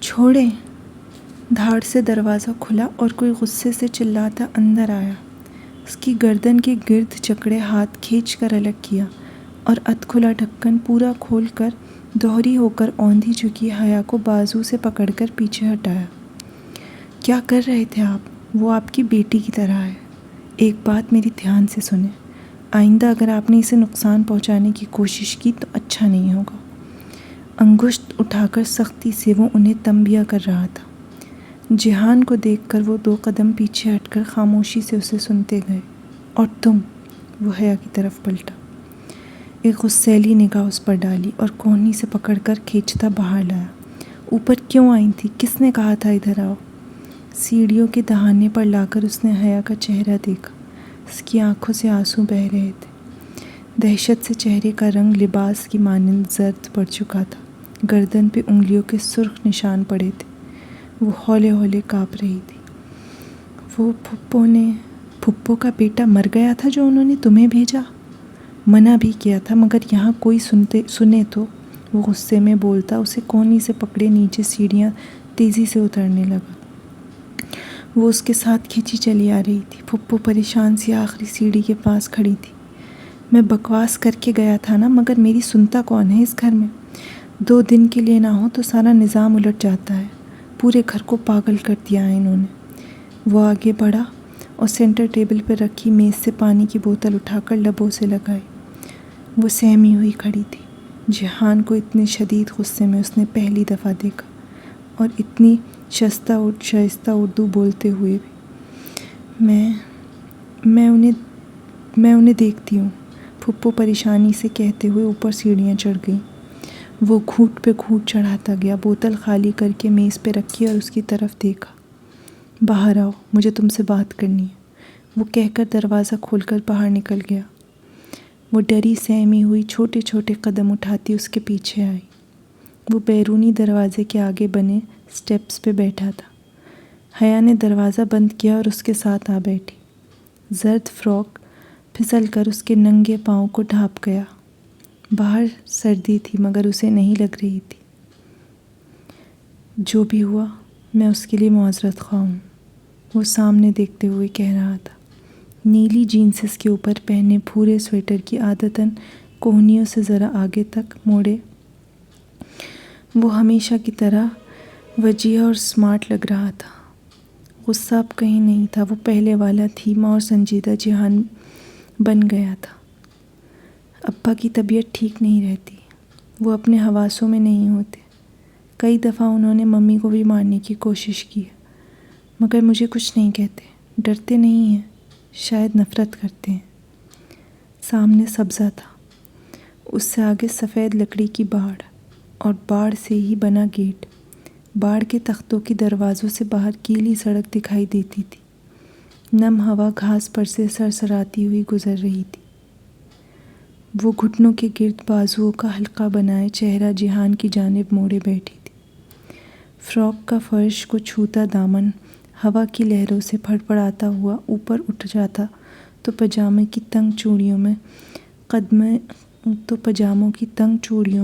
چھوڑیں۔ دھاڑ سے دروازہ کھلا اور کوئی غصے سے چلاتا اندر آیا۔ اس کی گردن کے گرد جکڑے ہاتھ کھینچ کر الگ کیا اور ادھ کھلا ڈھکن پورا کھول کر دوہری ہو کر اوندھی جھکی حیا کو بازو سے پکڑ کر پیچھے ہٹایا۔ کیا کر رہے تھے آپ؟ وہ آپ کی بیٹی کی طرح ہے۔ ایک بات میری دھیان سے سنیں، آئندہ اگر آپ نے اسے نقصان پہنچانے کی کوشش کی تو اچھا نہیں ہوگا۔ انگشت اٹھا کر سختی سے وہ انہیں تنبیہ کر رہا تھا۔ جہان کو دیکھ کر وہ 2 قدم پیچھے ہٹ کر خاموشی سے اسے سنتے گئے۔ اور تم؟ وہ حیا کی طرف پلٹا، ایک غصیلی نگاہ اس پر ڈالی اور کوہنی سے پکڑ کر کھینچتا باہر لایا۔ اوپر کیوں آئی تھی؟ کس نے کہا تھا ادھر آؤ؟ سیڑھیوں کے دہانے پر لا کر اس نے حیا کا چہرہ دیکھا۔ اس کی آنکھوں سے آنسو بہہ رہے تھے۔ دہشت سے چہرے کا رنگ لباس کی مانند زرد پڑ چکا تھا۔ گردن پہ انگلیوں کے سرخ نشان پڑے تھے۔ وہ ہولے ہولے کانپ رہی تھی۔ وہ پھپھو کا بیٹا مر گیا تھا جو انہوں نے تمہیں بھیجا؟ منع بھی کیا تھا مگر یہاں کوئی سنے تو؟ وہ غصے میں بولتا اسے کوہنی سے پکڑے نیچے سیڑھیاں تیزی سے اترنے لگا۔ وہ اس کے ساتھ کھینچی چلی آ رہی تھی۔ پھپھو پریشان سی آخری سیڑھی کے پاس کھڑی تھی۔ میں بکواس کر کے گیا تھا نا، مگر میری سنتا کون ہے اس گھر میں؟ 2 دن کے لیے نہ ہو تو سارا نظام الٹ جاتا ہے۔ پورے گھر کو پاگل کر دیا ہے انہوں نے۔ وہ آگے بڑھا اور سینٹر ٹیبل پر رکھی میز سے پانی کی بوتل اٹھا کر لبوں سے لگائی۔ وہ سہمی ہوئی کھڑی تھی۔ جہان کو اتنے شدید غصے میں اس نے پہلی دفعہ دیکھا، اور اتنی شائستہ اردو بولتے ہوئے بھی۔ میں انہیں دیکھتی ہوں، پھپھو پریشانی سے کہتے ہوئے اوپر سیڑھیاں چڑھ گئیں۔ وہ گھونٹ پہ گھونٹ چڑھاتا گیا، بوتل خالی کر کے میز پہ رکھی اور اس کی طرف دیکھا۔ باہر آؤ، مجھے تم سے بات کرنی ہے، وہ کہہ کر دروازہ کھول کر باہر نکل گیا۔ وہ ڈری سہمی ہوئی چھوٹے چھوٹے قدم اٹھاتی اس کے پیچھے آئی۔ وہ بیرونی دروازے کے آگے بنے سٹیپس پہ بیٹھا تھا۔ حیا نے دروازہ بند کیا اور اس کے ساتھ آ بیٹھی۔ زرد فراک پھسل کر اس کے ننگے پاؤں کو ڈھانپ گیا۔ باہر سردی تھی مگر اسے نہیں لگ رہی تھی۔ جو بھی ہوا میں اس کے لیے معذرت خواہ ہوں، وہ سامنے دیکھتے ہوئے کہہ رہا تھا۔ نیلی جینسز کے اوپر پہنے بھورے سویٹر کی عادتاً کوہنیوں سے ذرا آگے تک موڑے وہ ہمیشہ کی طرح وجیح اور سمارٹ لگ رہا تھا۔ غصہ اب کہیں نہیں تھا، وہ پہلے والا دھیما اور سنجیدہ جہان بن گیا تھا۔ ابا کی طبیعت ٹھیک نہیں رہتی، وہ اپنے حواسوں میں نہیں ہوتے۔ کئی دفعہ انہوں نے ممی کو بھی مارنے کی کوشش کی ہے، مگر مجھے کچھ نہیں کہتے۔ ڈرتے نہیں ہیں، شاید نفرت کرتے ہیں۔ سامنے سبزہ تھا، اس سے آگے سفید لکڑی کی باڑ اور باڑ سے ہی بنا گیٹ۔ باڑ کے تختوں کی دروازوں سے باہر گیلی سڑک دکھائی دیتی تھی۔ نم ہوا گھاس پر سے سرسراتی ہوئی گزر رہی تھی۔ وہ گھٹنوں کے گرد بازوؤں کا حلقہ بنائے چہرہ جہان کی جانب موڑے بیٹھی تھی۔ فراک کا فرش کو چھوتا دامن ہوا کی لہروں سے پھڑپڑاتا ہوا اوپر اٹھ جاتا تو پاجاموں کی تنگ چوڑیوں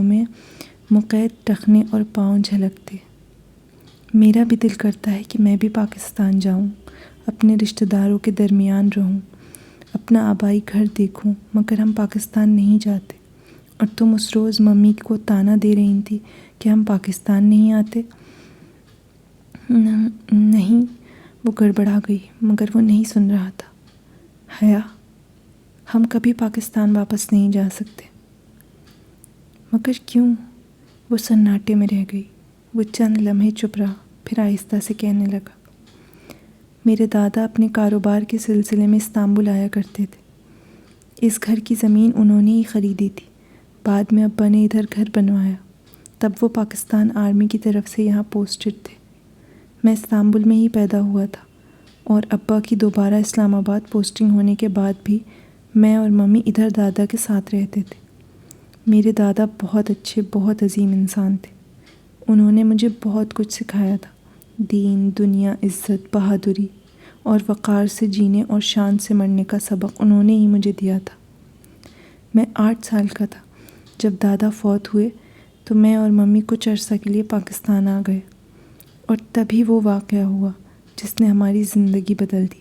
میں مقید ٹخنے اور پاؤں جھلکتے۔ میرا بھی دل کرتا ہے کہ میں بھی پاکستان جاؤں، اپنے رشتہ داروں کے درمیان رہوں، اپنا آبائی گھر دیکھوں، مگر ہم پاکستان نہیں جاتے۔ اور تم اس روز ممی کو طعنہ دے رہی تھی کہ ہم پاکستان نہیں آتے۔ نہیں، وہ گڑبڑا گئی، مگر وہ نہیں سن رہا تھا۔ حیا، ہم کبھی پاکستان واپس نہیں جا سکتے۔ مگر کیوں؟ وہ سناٹے میں رہ گئی۔ وہ چند لمحے چپ رہا، پھر آہستہ سے کہنے لگا، میرے دادا اپنے کاروبار کے سلسلے میں استنبول آیا کرتے تھے۔ اس گھر کی زمین انہوں نے ہی خریدی تھی، بعد میں ابا نے ادھر گھر بنوایا۔ تب وہ پاکستان آرمی کی طرف سے یہاں پوسٹڈ تھے۔ میں استنبول میں ہی پیدا ہوا تھا، اور ابا کی دوبارہ اسلام آباد پوسٹنگ ہونے کے بعد بھی میں اور ممی ادھر دادا کے ساتھ رہتے تھے۔ میرے دادا بہت اچھے، بہت عظیم انسان تھے۔ انہوں نے مجھے بہت کچھ سکھایا تھا، دین، دنیا، عزت، بہادری اور وقار سے جینے اور شان سے مرنے کا سبق انہوں نے ہی مجھے دیا تھا۔ میں 8 سال کا تھا جب دادا فوت ہوئے تو میں اور ممی کچھ عرصہ کے لیے پاکستان آ گئے۔ اور تبھی وہ واقعہ ہوا جس نے ہماری زندگی بدل دی۔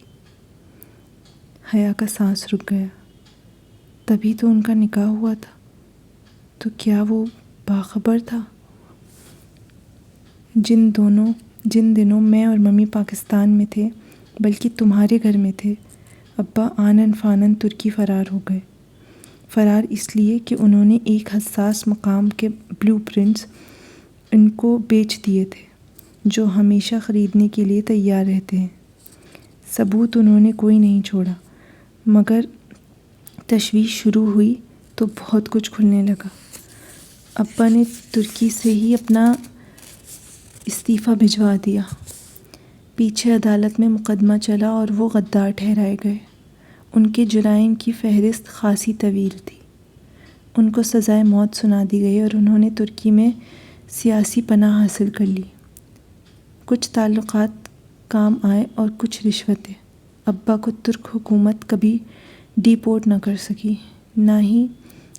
حیا کا سانس رک گیا۔ تبھی تو ان کا نکاح ہوا تھا، تو کیا وہ باخبر تھا؟ جن دنوں میں اور ممی پاکستان میں تھے، بلکہ تمہارے گھر میں تھے، ابا آنن فانن ترکی فرار ہو گئے۔ فرار اس لیے کہ انہوں نے ایک حساس مقام کے بلیو پرنٹس ان کو بیچ دیے تھے، جو ہمیشہ خریدنے کے لیے تیار رہتے ہیں۔ ثبوت انہوں نے کوئی نہیں چھوڑا، مگر تشویش شروع ہوئی تو بہت کچھ کھلنے لگا۔ ابا نے ترکی سے ہی اپنا استعفیٰ بھجوا دیا۔ پیچھے عدالت میں مقدمہ چلا اور وہ غدار ٹھہرائے گئے۔ ان کے جرائم کی فہرست خاصی طویل تھی۔ ان کو سزائے موت سنا دی گئی اور انہوں نے ترکی میں سیاسی پناہ حاصل کر لی۔ کچھ تعلقات کام آئے اور کچھ رشوتیں۔ ابا کو ترک حکومت کبھی ڈی پورٹ نہ کر سکی، نہ ہی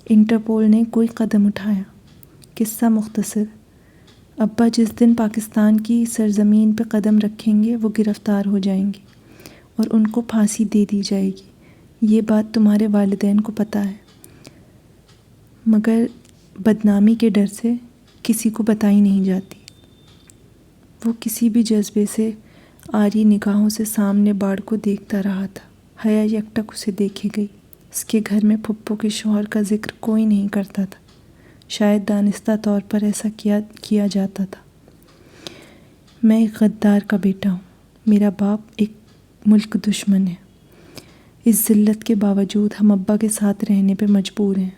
انٹرپول نے کوئی قدم اٹھایا۔ قصہ مختصر، ابا جس دن پاکستان کی سرزمین پہ قدم رکھیں گے وہ گرفتار ہو جائیں گے اور ان کو پھانسی دے دی جائے گی۔ یہ بات تمہارے والدین کو پتہ ہے، مگر بدنامی کے ڈر سے کسی کو بتائی نہیں جاتی۔ وہ کسی بھی جذبے سے آری نگاہوں سے سامنے باڑ کو دیکھتا رہا تھا۔ حیا یکٹک اسے دیکھے گئی۔ اس کے گھر میں پھپھو کے شوہر کا ذکر کوئی نہیں کرتا تھا، شاید دانستہ طور پر ایسا کیا جاتا تھا۔ میں ایک غدار کا بیٹا ہوں، میرا باپ ایک ملک دشمن ہے۔ اس ذلت کے باوجود ہم ابا کے ساتھ رہنے پہ مجبور ہیں۔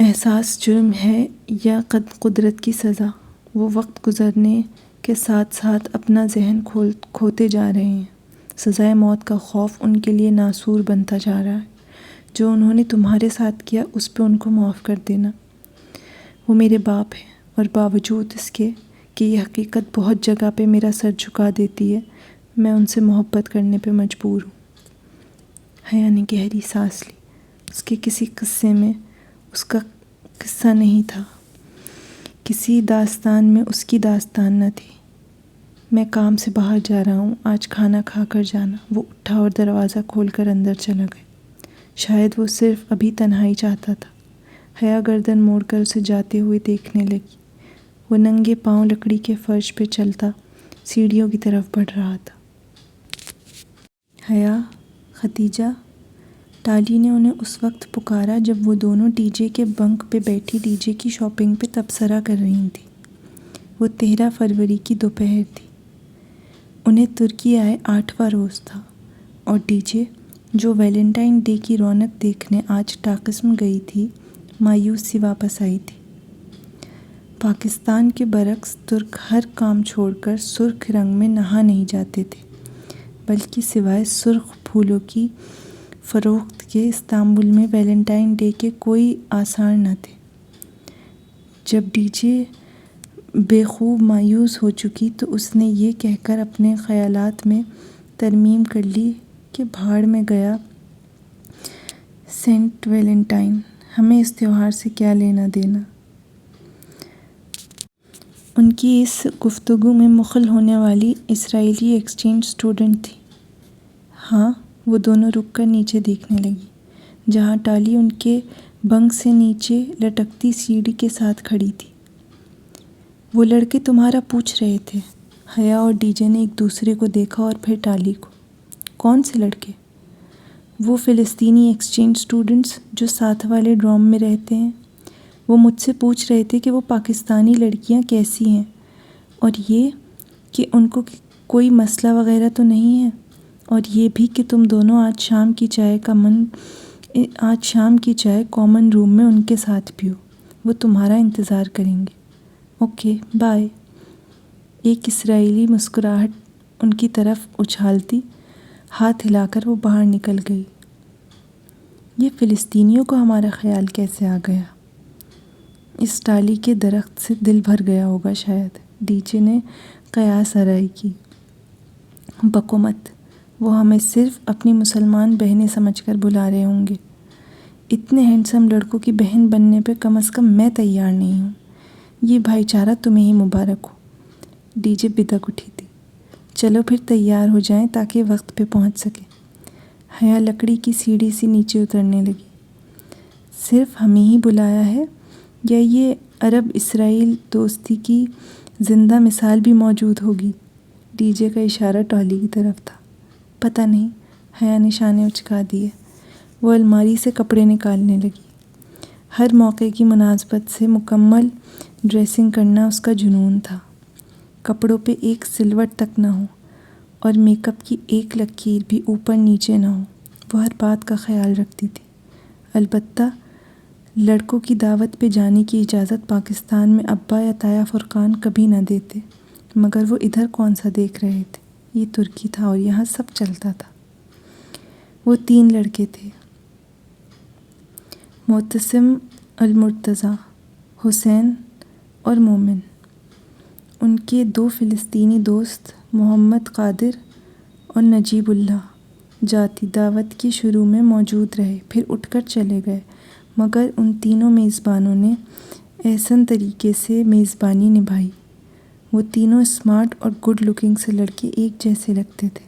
احساس جرم ہے یا قدرت کی سزا؟ وہ وقت گزرنے کے ساتھ ساتھ اپنا ذہن کھوتے جا رہے ہیں۔ سزائے موت کا خوف ان کے لیے ناسور بنتا جا رہا ہے۔ جو انہوں نے تمہارے ساتھ کیا اس پہ ان کو معاف کر دینا۔ وہ میرے باپ ہیں، اور باوجود اس کے کہ یہ حقیقت بہت جگہ پہ میرا سر جھکا دیتی ہے، میں ان سے محبت کرنے پہ مجبور ہوں۔ حیا نے گہری سانس لی۔ اس کے کسی قصے میں اس کا قصہ نہیں تھا، کسی داستان میں اس کی داستان نہ تھی۔ میں کام سے باہر جا رہا ہوں، آج کھانا کھا کر جانا۔ وہ اٹھا اور دروازہ کھول کر اندر چلا گیا۔ شاید وہ صرف ابھی تنہائی چاہتا تھا۔ حیا گردن موڑ کر اسے جاتے ہوئے دیکھنے لگی۔ وہ ننگے پاؤں لکڑی کے فرش پہ چلتا سیڑھیوں کی طرف بڑھ رہا تھا۔ حیا، ختیجہ، ٹالی نے انہیں اس وقت پکارا جب وہ دونوں ڈی جے کے بنک پہ بیٹھی ڈی جے کی شاپنگ پہ تبصرہ کر رہی تھیں۔ وہ 13 فروری کی دوپہر تھی۔ انہیں ترکی آئے 8واں روز تھا، اور ڈی جے جو ویلنٹائن ڈے کی رونق دیکھنے آج ٹاقسم گئی تھی، مایوس سی واپس آئی تھی۔ پاکستان کے برعکس ترک ہر کام چھوڑ کر سرخ رنگ میں نہا نہیں جاتے تھے، بلکہ سوائے سرخ پھولوں کی فروخت کے استنبول میں ویلنٹائن ڈے کے کوئی آثار نہ تھے۔ جب ڈی جے بے خوب مایوس ہو چکی تو اس نے یہ کہہ کر اپنے خیالات میں ترمیم کر لی کہ بھاڑ میں گیا سینٹ ویلنٹائن، ہمیں اس تہوار سے کیا لینا دینا۔ ان کی اس گفتگو میں مخل ہونے والی اسرائیلی ایکسچینج اسٹوڈنٹ تھی۔ ہاں، وہ دونوں رک کر نیچے دیکھنے لگی، جہاں ٹالی ان کے بنک سے نیچے لٹکتی سیڑھی کے ساتھ کھڑی تھی۔ وہ لڑکے تمہارا پوچھ رہے تھے۔ حیا اور ڈی جے نے ایک دوسرے کو دیکھا اور پھر ٹالی کو۔ کون سے لڑکے؟ وہ فلسطینی ایکسچینج اسٹوڈنٹس جو ساتھ والے ڈوم میں رہتے ہیں۔ وہ مجھ سے پوچھ رہے تھے کہ وہ پاکستانی لڑکیاں کیسی ہیں، اور یہ کہ ان کو کوئی مسئلہ وغیرہ تو نہیں ہے، اور یہ بھی کہ تم دونوں آج شام کی چائے کامن روم میں ان کے ساتھ پیو۔ وہ تمہارا انتظار کریں گے۔ Okay, bye. ایک اسرائیلی مسکراہٹ ان کی طرف اچھالتی ہاتھ ہلا کر وہ باہر نکل گئی۔ یہ فلسطینیوں کو ہمارا خیال کیسے آ گیا؟ اس ٹالی کے درخت سے دل بھر گیا ہوگا شاید، ڈی جے نے قیاس آرائی کی۔ بکو مت، وہ ہمیں صرف اپنی مسلمان بہنیں سمجھ کر بلا رہے ہوں گے۔ اتنے ہینڈسم لڑکوں کی بہن بننے پہ کم از کم میں تیار نہیں ہوں۔ یہ بھائی چارہ تمہیں ہی مبارک ہو۔ ڈی جے بدک اٹھی تھی۔ چلو پھر تیار ہو جائیں تاکہ وقت پہ پہنچ سکے۔ حیا لکڑی کی سیڑھی سے نیچے اترنے لگی۔ صرف ہمیں ہی بلایا ہے یا یہ عرب اسرائیل دوستی کی زندہ مثال بھی موجود ہوگی؟ ڈی جے کا اشارہ ٹالی کی طرف تھا۔ پتہ نہیں، حیا نے شانے اچکا دیے۔ وہ الماری سے کپڑے نکالنے لگی۔ ہر موقع کی مناسبت سے مکمل ڈریسنگ کرنا اس کا جنون تھا۔ کپڑوں پہ ایک سلوٹ تک نہ ہو اور میک اپ کی ایک لکیر بھی اوپر نیچے نہ ہو، وہ ہر بات کا خیال رکھتی تھی۔ البتہ لڑکوں کی دعوت پہ جانے کی اجازت پاکستان میں ابا یا تایا فرقان کبھی نہ دیتے، مگر وہ ادھر کون سا دیکھ رہے تھے؟ یہ ترکی تھا اور یہاں سب چلتا تھا۔ وہ 3 لڑکے تھے، معتصم، المرتضیٰ، حسین اور مومن۔ ان کے 2 فلسطینی دوست محمد قادر اور نجیب اللہ جاتی دعوت کی شروع میں موجود رہے، پھر اٹھ کر چلے گئے، مگر ان تینوں میزبانوں نے احسن طریقے سے میزبانی نبھائی۔ وہ تینوں اسمارٹ اور گڈ لکنگ سے لڑکے ایک جیسے لگتے تھے۔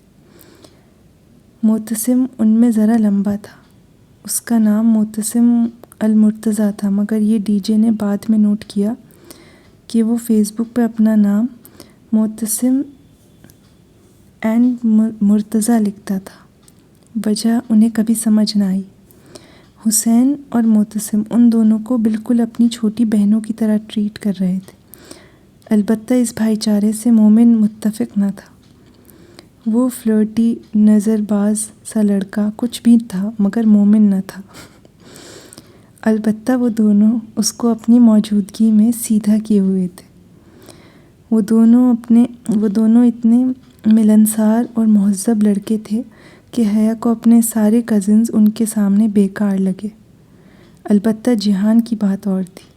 معتصم ان میں ذرا لمبا تھا۔ اس کا نام معتصم المرتضیٰ تھا، مگر یہ ڈی جے نے بعد میں نوٹ کیا کہ وہ فیس بک پہ اپنا نام معتصم اینڈ مرتضیٰ لکھتا تھا۔ وجہ انہیں کبھی سمجھ نہ آئی۔ حسین اور معتصم ان دونوں کو بالکل اپنی چھوٹی بہنوں کی طرح ٹریٹ کر رہے تھے۔ البتہ اس بھائی چارے سے مومن متفق نہ تھا۔ وہ فلرٹی، نظر باز سا لڑکا کچھ بھی تھا، مگر مومن نہ تھا۔ البتہ وہ دونوں اس کو اپنی موجودگی میں سیدھا کیے ہوئے تھے۔ وہ دونوں اتنے ملنسار اور مہذب لڑکے تھے کہ حیا کو اپنے سارے کزنز ان کے سامنے بیکار لگے۔ البتہ جہان کی بات اور تھی۔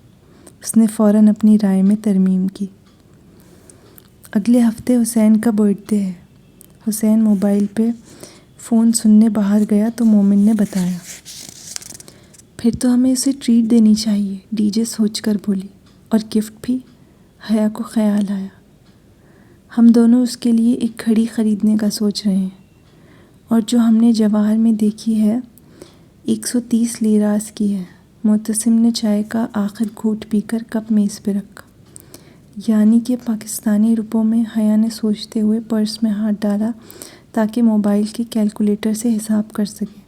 اس نے فوراً اپنی رائے میں ترمیم کی۔ اگلے ہفتے حسین کا برتھ ڈے ہے۔ حسین موبائل پہ فون سننے باہر گیا تو مومن نے بتایا۔ پھر تو ہمیں اسے ٹریٹ دینی چاہیے، ڈی جے سوچ کر بولی۔ اور گفٹ بھی؟ حیا کو خیال آیا۔ ہم دونوں اس کے لیے ایک گھڑی خریدنے کا سوچ رہے ہیں، اور جو ہم نے جواہر میں دیکھی ہے 130 لیراز کی ہے۔ معتصم نے چائے کا آخر گھونٹ پی کر کپ میز پہ رکھا۔ یعنی کہ پاکستانی روپوں میں؟ حیا نے سوچتے ہوئے پرس میں ہاتھ ڈالا تاکہ موبائل کے کیلکولیٹر سے حساب کر سکے۔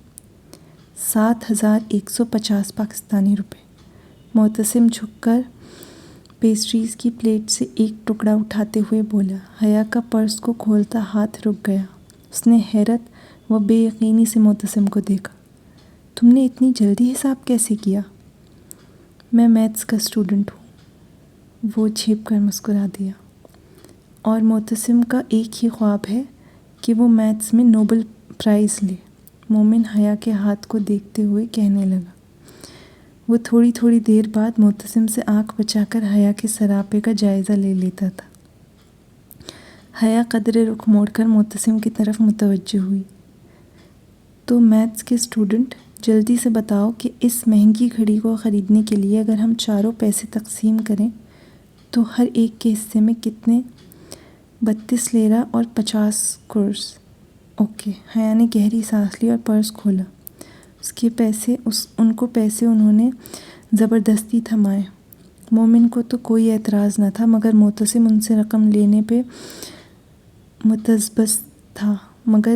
7150 پاکستانی روپے۔ معتصم جھک کر پیسٹریز کی پلیٹ سے ایک ٹکڑا اٹھاتے ہوئے بولا۔ حیا کا پرس کو کھولتا ہاتھ رک گیا۔ اس نے حیرت و بے یقینی سے معتصم کو دیکھا۔ تم نے اتنی جلدی حساب کیسے کیا؟ میں میتھس کا اسٹوڈنٹ ہوں۔ وہ چھپ کر مسکرا دیا۔ اور معتصم کا ایک ہی خواب ہے کہ وہ میتھس میں نوبل پرائز لے، مومن حیا کے ہاتھ کو دیکھتے ہوئے کہنے لگا۔ وہ تھوڑی دیر بعد معتصم سے آنکھ بچا کر حیا کے سراپے کا جائزہ لے لیتا تھا۔ حیا قدرے رخ موڑ کر معتصم کی طرف متوجہ ہوئی۔ تو میتھس کے اسٹوڈنٹ، جلدی سے بتاؤ کہ اس مہنگی گھڑی کو خریدنے کے لیے اگر ہم چاروں پیسے تقسیم کریں تو ہر ایک کے حصے میں کتنے؟ 32 لیرا اور 50 کرس۔ اوکے۔ حیا نے گہری سانس لی اور پرس کھولا۔ ان کو پیسے انہوں نے زبردستی تھمائے۔ مومن کو تو کوئی اعتراض نہ تھا، مگر معتصم ان سے رقم لینے پہ متذبذب تھا۔ مگر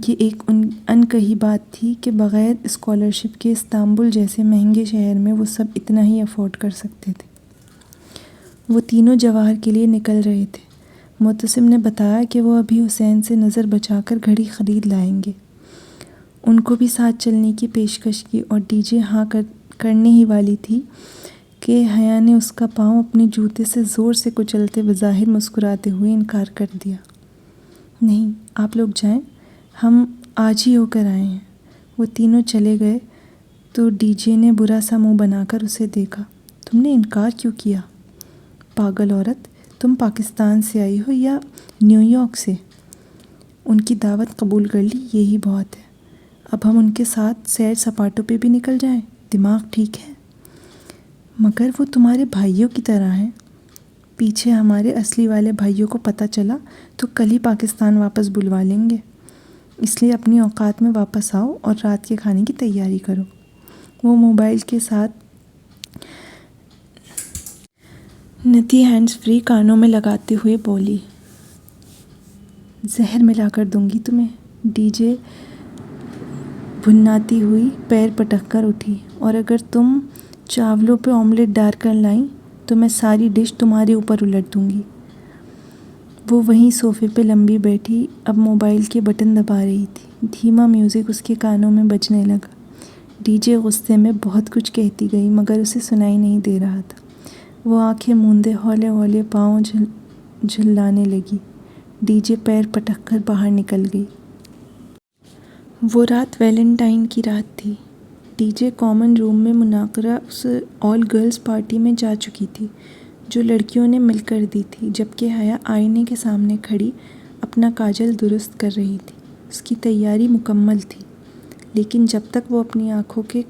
یہ ایک انکہی بات تھی کہ بغیر اسکالرشپ کے استنبول جیسے مہنگے شہر میں وہ سب اتنا ہی افورڈ کر سکتے تھے۔ وہ تینوں جواہر کے لیے نکل رہے تھے۔ معتصم نے بتایا کہ وہ ابھی حسین سے نظر بچا کر گھڑی خرید لائیں گے۔ ان کو بھی ساتھ چلنے کی پیشکش کی اور ڈی جے ہاں کرنے ہی والی تھی کہ حیا نے اس کا پاؤں اپنے جوتے سے زور سے کچلتے بظاہر مسکراتے ہوئے انکار کر دیا۔ نہیں، آپ لوگ جائیں، ہم آج ہی ہو کر آئے ہیں۔ وہ تینوں چلے گئے تو ڈی جے نے برا سا منہ بنا کر اسے دیکھا۔ تم نے انکار کیوں کیا؟ پاگل عورت، تم پاکستان سے آئی ہو یا نیو یارک سے؟ ان کی دعوت قبول کر لی، یہی بہت ہے۔ اب ہم ان کے ساتھ سیر سپاٹوں پہ بھی نکل جائیں؟ دماغ ٹھیک ہے؟ مگر وہ تمہارے بھائیوں کی طرح ہیں۔ پیچھے ہمارے اصلی والے بھائیوں کو پتہ چلا تو کل ہی پاکستان واپس بلوا لیں گے، اس لیے اپنی اوقات میں واپس آؤ اور رات کے کھانے کی تیاری کرو۔ وہ موبائل کے ساتھ نتی ہینڈز فری کانوں میں لگاتے ہوئے بولی، زہر ملا کر دوں گی تمہیں۔ ڈی جے بھناتی ہوئی پیر پٹک کر اٹھی، اور اگر تم چاولوں پہ آملیٹ ڈال کر لائیں تو میں ساری ڈش تمہارے اوپر الٹ دوں گی۔ وہ وہیں صوفے پہ لمبی بیٹھی اب موبائل کے بٹن دبا رہی تھی۔ دھیما میوزک اس کے کانوں میں بجنے لگا۔ ڈی جے غصے میں بہت کچھ کہتی گئی مگر اسے سنائی نہیں دے رہا تھا۔ وہ آنکھیں موندے ہولے ہولے پاؤں جھلانے لگی۔ ڈی جے پیر پٹک کر باہر نکل گئی۔ وہ رات ویلنٹائن کی رات تھی۔ ڈی جے کامن روم میں منعقدہ اس آل گرلز پارٹی میں جا چکی تھی جو لڑکیوں نے مل کر دی تھی، جبکہ حیا آئینے کے سامنے کھڑی اپنا کاجل درست کر رہی تھی۔ اس کی تیاری مکمل تھی، لیکن جب تک وہ اپنی آنکھوں کے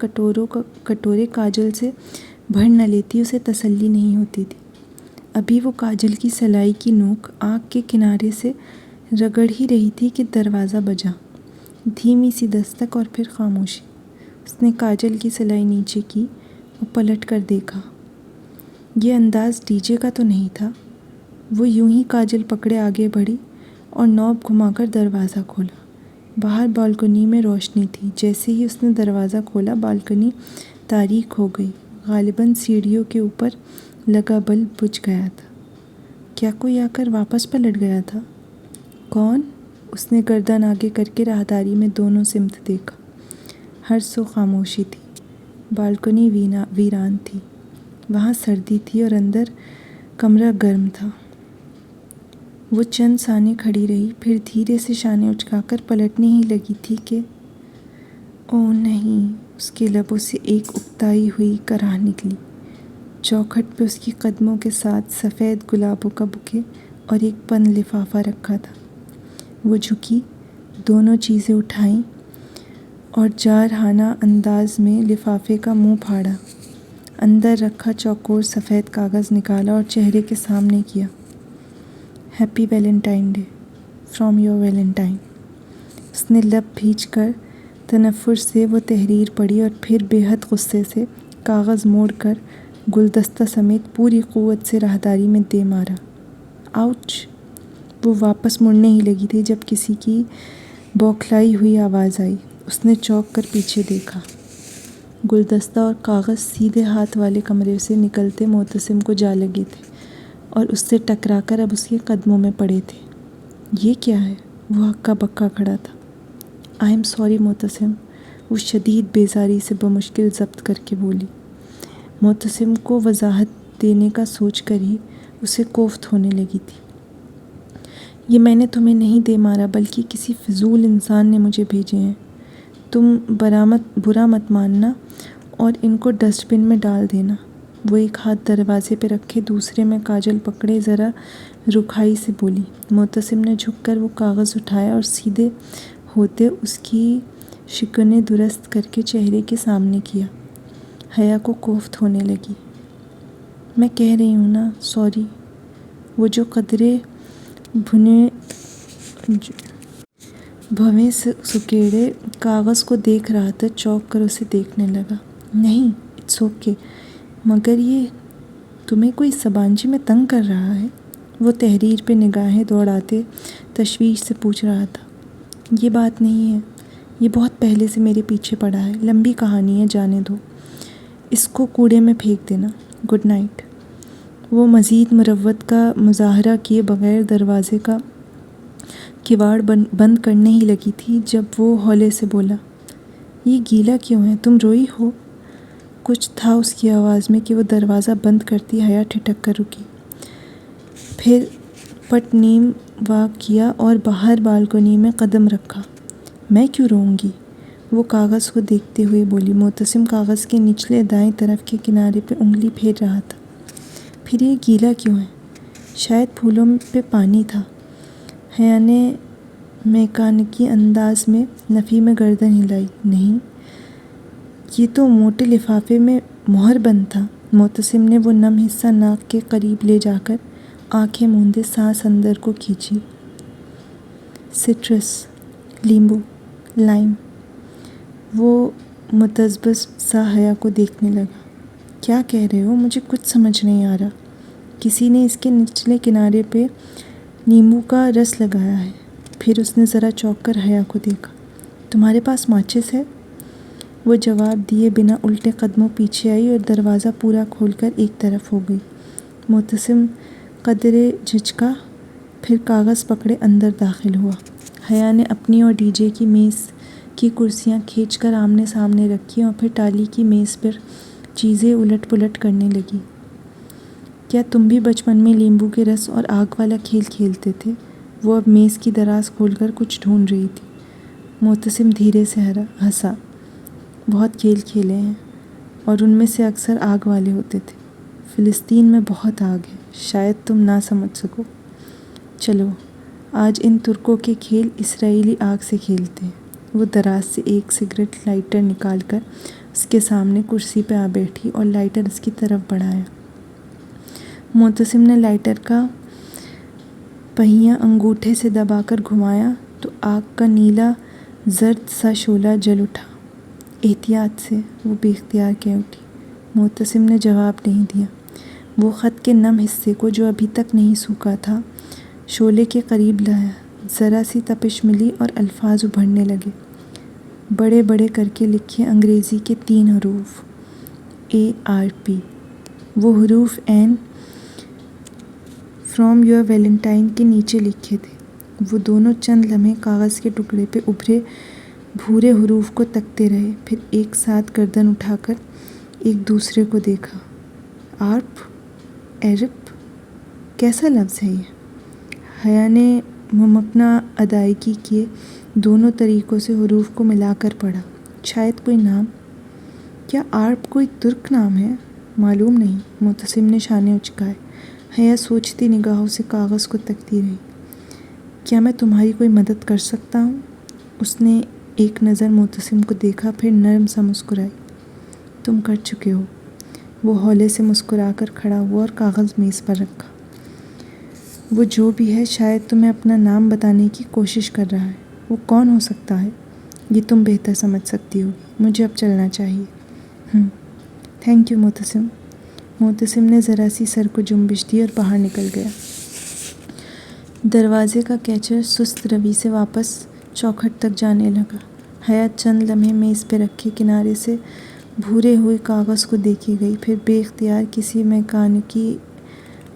کٹورے کاجل سے بھر نہ لیتی اسے تسلی نہیں ہوتی تھی۔ ابھی وہ کاجل کی سلائی کی نوک آنکھ کے کنارے سے رگڑ ہی رہی تھی کہ دروازہ بجا۔ دھیمی سی دستک اور پھر خاموشی۔ اس نے کاجل کی سلائی نیچے کی اور پلٹ کر دیکھا۔ یہ انداز ڈی جے کا تو نہیں تھا۔ وہ یوں ہی کاجل پکڑے آگے بڑھی اور نوب گھما کر دروازہ کھولا۔ باہر بالکنی میں روشنی تھی۔ جیسے ہی اس نے دروازہ کھولا بالکنی تاریک ہو گئی۔ غالباً سیڑھیوں کے اوپر لگا بلب بجھ گیا تھا۔ کیا کوئی آ کر واپس پلٹ گیا تھا؟ کون؟ اس نے گردن آگے کر کے راہداری میں دونوں سمت دیکھا۔ ہر سو خاموشی تھی۔ بالکنی ویران تھی۔ وہاں سردی تھی اور اندر کمرہ گرم تھا۔ وہ چند ثانے کھڑی رہی، پھر دھیرے سے شانے اچکا کر پلٹنے ہی لگی تھی کہ اوہ نہیں! اس کے لبوں سے ایک اکتائی ہوئی کرہ نکلی۔ چوکھٹ پہ اس کی قدموں کے ساتھ سفید گلابوں کا بکے اور ایک بند لفافہ رکھا تھا۔ وہ جھکی، دونوں چیزیں اٹھائیں اور جارحانہ انداز میں لفافے کا منہ پھاڑا۔ اندر رکھا چوکور سفید کاغذ نکالا اور چہرے کے سامنے کیا۔ Happy Valentine day from your Valentine. اس نے لب بھینچ کر تنفر سے وہ تحریر پڑھی اور پھر بے حد غصے سے کاغذ موڑ کر گلدستہ سمیت پوری قوت سے راہداری میں دے مارا۔ آؤچ! وہ واپس مڑنے ہی لگی تھی جب کسی کی بوکھلائی ہوئی آواز آئی۔ اس نے چونک کر پیچھے دیکھا۔ گلدستہ اور کاغذ سیدھے ہاتھ والے کمرے سے نکلتے معتصم کو جا لگے تھے اور اس سے ٹکرا کر اب اس کے قدموں میں پڑے تھے۔ یہ کیا ہے؟ وہ ہکا بکا کھڑا تھا۔ آئی ایم سوری معتصم، وہ شدید بیزاری سے بمشکل ضبط کر کے بولی۔ معتصم کو وضاحت دینے کا سوچ کر ہی اسے کوفت ہونے لگی تھی۔ یہ میں نے تمہیں نہیں دے مارا بلکہ کسی فضول انسان نے مجھے بھیجے ہیں۔ تم برا مت ماننا اور ان کو ڈسٹ بن میں ڈال دینا۔ وہ ایک ہاتھ دروازے پہ رکھے دوسرے میں کاجل پکڑے ذرا رکھائی سے بولی۔ معتصم نے جھک کر وہ کاغذ اٹھایا اور سیدھے ہوتے اس کی شکنیں درست کر کے چہرے کے سامنے کیا۔ حیا کو کوفت ہونے لگی۔ میں کہہ رہی ہوں نا سوری۔ وہ جو قدرے بھویں سکیڑے کاغذ کو دیکھ رہا تھا چونک کر اسے دیکھنے لگا۔ نہیں، اٹس اوکے، مگر یہ تمہیں کوئی سبانجی میں تنگ کر رہا ہے؟ وہ تحریر پہ نگاہیں دوڑاتے تشویش سے پوچھ رہا تھا۔ یہ بات نہیں ہے، یہ بہت پہلے سے میرے پیچھے پڑا ہے، لمبی کہانی ہے، جانے دو، اس کو کوڑے میں پھینک دینا، گڈ نائٹ۔ وہ مزید مروت کا مظاہرہ کیے بغیر دروازے کا کواڑ بند کرنے ہی لگی تھی جب وہ ہولے سے بولا، یہ گیلا کیوں ہے؟ تم روئی ہو؟ کچھ تھا اس کی آواز میں کہ وہ دروازہ بند کرتی حیا ٹھٹک کر رکی، پھر پٹ نیم وا کیا اور باہر بالکنی میں قدم رکھا۔ میں کیوں روؤں گی؟ وہ کاغذ کو دیکھتے ہوئے بولی۔ معتصم کاغذ کے نچلے دائیں طرف کے کنارے پہ انگلی پھیر رہا تھا۔ پھر یہ گیلا کیوں ہے؟ شاید پھولوں پہ پانی تھا۔ حیا نے میکانکی انداز میں نفی میں گردن ہلائی۔ نہیں، یہ تو موٹے لفافے میں مہر بند تھا۔ معتصم نے وہ نم حصہ ناک کے قریب لے جا کر آنکھیں موندے سانس اندر کو کھینچی۔ سٹرس، لیمبو، لائم۔ وہ متذبذب سا حیا کو دیکھنے لگا۔ کیا کہہ رہے ہو؟ مجھے کچھ سمجھ نہیں آ رہا۔ کسی نے اس کے نچلے کنارے پہ نیمبو کا رس لگایا ہے۔ پھر اس نے ذرا چونک کر حیا کو دیکھا۔ تمہارے پاس ماچس ہے؟ وہ جواب دیے بنا الٹے قدموں پیچھے آئی اور دروازہ پورا کھول کر ایک طرف ہو گئی۔ معتصم قدرے جھجکا، پھر کاغذ پکڑے اندر داخل ہوا۔ حیا نے اپنی اور ڈی جے کی میز کی کرسیاں کھینچ کر آمنے سامنے رکھی اور پھر ٹالی کی میز پر چیزیں الٹ پلٹ کرنے لگی۔ کیا تم بھی بچپن میں لیمبو کے رس اور آگ والا کھیل کھیلتے تھے؟ وہ اب میز کی دراز کھول کر کچھ ڈھونڈ رہی تھی۔ معتصم دھیرے سے ہنسا۔ بہت کھیل کھیلے ہیں، اور ان میں سے اکثر آگ والے ہوتے تھے۔ فلسطین میں بہت آگ ہے، شاید تم نہ سمجھ سکو۔ چلو آج ان ترکوں کے کھیل اسرائیلی آگ سے کھیلتے ہیں۔ وہ دراز سے ایک سگریٹ لائٹر نکال کر اس کے سامنے کرسی پہ آ بیٹھی اور لائٹر اس کی طرف بڑھایا۔ معتصم نے لائٹر کا پہیہ انگوٹھے سے دبا کر گھمایا تو آگ کا نیلا زرد سا شعلہ جل اٹھا۔ احتیاط سے، وہ بے اختیار کہہ اٹھی۔ معتصم نے جواب نہیں دیا۔ وہ خط کے نم حصے کو، جو ابھی تک نہیں سوکھا تھا، شعلے کے قریب لایا۔ ذرا سی تپش ملی اور الفاظ ابھرنے لگے۔ بڑے بڑے کر کے لکھے انگریزی کے 3 حروف ARP۔ وہ حروف این فرام یور ویلنٹائن کے نیچے لکھے تھے۔ وہ دونوں چند لمحے کاغذ کے ٹکڑے پہ ابھرے بھورے حروف کو تکتے رہے، پھر ایک ساتھ گردن اٹھا کر ایک دوسرے کو دیکھا۔ آرپ؟ ایرپ؟ کیسا لفظ ہے یہ؟ حیا نے ممکنہ ادائیگی کیے دونوں طریقوں سے حروف کو ملا کر پڑھا۔ شاید کوئی نام؟ کیا آرپ کوئی ترک نام ہے؟ معلوم نہیں۔ معتصم نے شانے اچکائے۔ حیا سوچتی نگاہوں سے کاغذ کو تکتی رہی۔ کیا میں تمہاری کوئی مدد کر سکتا ہوں؟ اس نے ایک نظر معتصم کو دیکھا، پھر نرم سا مسکرائی۔ تم کر چکے ہو۔ وہ ہولے سے مسکرا کر کھڑا ہوا اور کاغذ میز پر رکھا۔ وہ جو بھی ہے شاید تمہیں اپنا نام بتانے کی کوشش کر رہا ہے۔ وہ کون ہو سکتا ہے؟ یہ تم بہتر سمجھ سکتی ہوگی۔ مجھے اب چلنا چاہیے۔ Thank you Mutasim. معتصم نے ذرا سی سر کو جنبش دی اور باہر نکل گیا۔ دروازے کا کیچر سست روی سے واپس چوکھٹ تک جانے لگا۔ حیا چند لمحے میز پہ رکھے کنارے سے بھورے ہوئے کاغذ کو دیکھی گئی، پھر بے اختیار کسی میکانیکی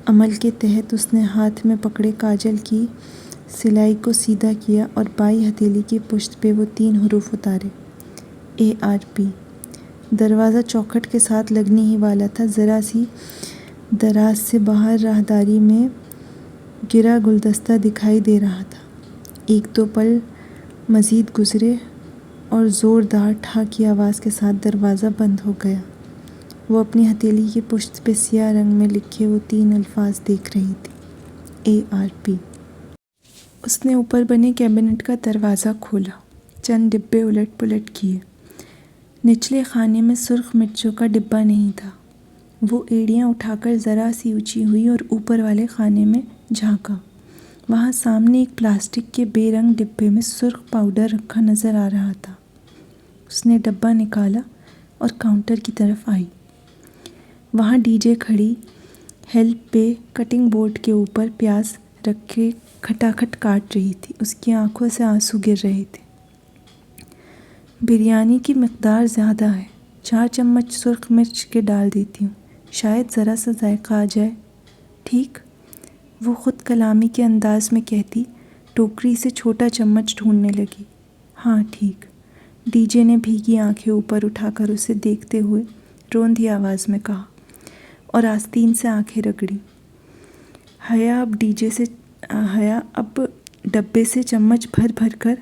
عمل کے تحت اس نے ہاتھ میں پکڑے کاجل کی سلائی کو سیدھا کیا اور بائیں ہتھیلی کی پشت پہ وہ 3 حروف اتارے۔ ARP۔ دروازہ چوکھٹ کے ساتھ لگنے ہی والا تھا۔ ذرا سی دراز سے باہر راہداری میں گرا گلدستہ دکھائی دے رہا تھا۔ 1-2 پل مزید گزرے اور زوردار ٹھا کی آواز کے ساتھ دروازہ بند ہو گیا۔ وہ اپنی ہتھیلی کی پشت پہ سیاہ رنگ میں لکھے وہ 3 الفاظ دیکھ رہی تھی، ARP۔ اس نے اوپر بنے کیبنٹ کا دروازہ کھولا، چند ڈبے الٹ پلٹ کیے۔ نچلے خانے میں سرخ مرچوں کا ڈبہ نہیں تھا۔ وہ ایڑیاں اٹھا کر ذرا سی اونچی ہوئی اور اوپر والے خانے میں جھانکا۔ وہاں سامنے ایک پلاسٹک کے بے رنگ ڈبے میں سرخ پاؤڈر رکھا نظر آ رہا تھا۔ اس نے ڈبہ نکالا اور کاؤنٹر کی طرف آئی۔ وہاں ڈی جے کھڑی ہیلپ پہ کٹنگ بورڈ کے اوپر پیاز رکھے کھٹاکھٹ کاٹ رہی تھی۔ اس کی آنکھوں سے آنسو گر رہے تھے۔ بریانی کی مقدار زیادہ ہے، 4 چمچ سرخ مرچ کے ڈال دیتی ہوں، شاید ذرا سا ذائقہ آ جائے۔ ٹھیک؟ وہ خود کلامی کے انداز میں کہتی ٹوکری سے چھوٹا چمچ ڈھونڈنے لگی۔ ہاں ٹھیک، ڈی جے نے بھیگی آنکھیں اوپر اٹھا کر اسے دیکھتے ہوئے روندھی آواز میں کہا، اور آستین سے آنکھیں رگڑی۔ حیا اب ڈبے سے چمچ بھر بھر کر